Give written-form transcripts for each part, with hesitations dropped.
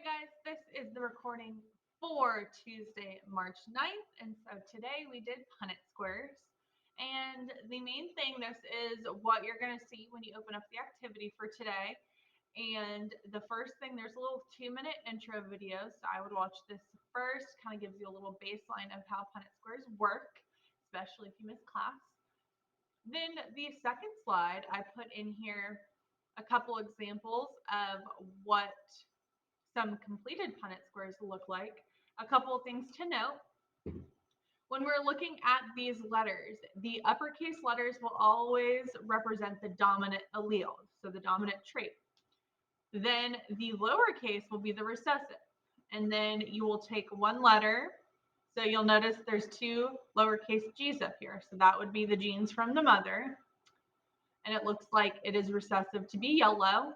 guys, this is the recording for Tuesday, March 9th. And so today we did Punnett squares. And the main thing, this is what you're going to see when you open up the activity for today. And the first thing, there's a little 2-minute intro video. So I would watch this first, kind of gives you a little baseline of how Punnett squares work, especially if you miss class. Then the second slide, I put in here a couple examples of what some completed Punnett squares look like. A couple of things to note. When we're looking at these letters, the uppercase letters will always represent the dominant allele, so the dominant trait. Then the lowercase will be the recessive. And then you will take one letter. So you'll notice there's two lowercase g's up here. So that would be the genes from the mother. And it looks like it is recessive to be yellow.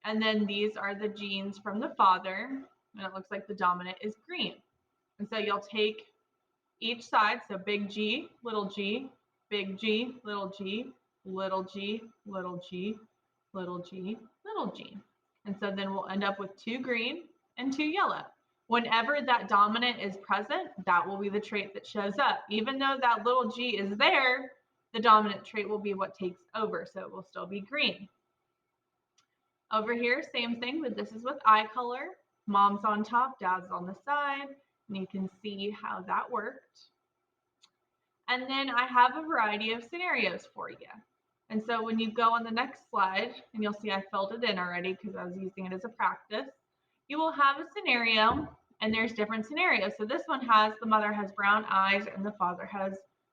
And then these are the genes from the father, and it looks like the dominant is green. And so you'll take each side, so big G, little g, big G, little g, little g, little g, little g, little g. And so then we'll end up with 2 green and 2 yellow. Whenever that dominant is present, that will be the trait that shows up. Even though that little g is there, the dominant trait will be what takes over, so it will still be green. Over here, same thing, but this is with eye color. Mom's on top, dad's on the side, and you can see how that worked. And then I have a variety of scenarios for you. And so when you go on the next slide, and you'll see I filled it in already because I was using it as a practice, you will have a scenario, and there's different scenarios. So this one has the mother has brown eyes, and the father has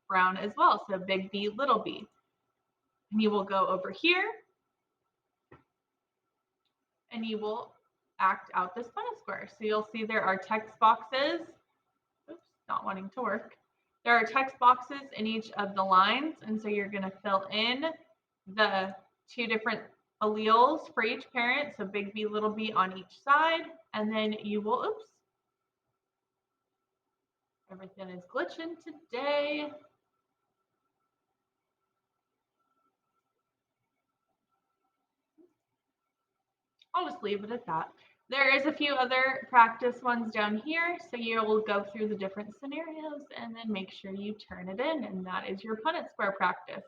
brown as well, so big B, little b. And you will go over here, and you will act out this Punnett square. So you'll see there are text boxes. Oops, not wanting to work. There are text boxes in each of the lines, and so you're going to fill in the 2 different alleles for each parent, so big B, little b on each side, and then you will, oops, everything is glitching today. I'll just leave it at that. There is a few other practice ones down here, so you will go through the different scenarios and then make sure you turn it in, and that is your Punnett square practice.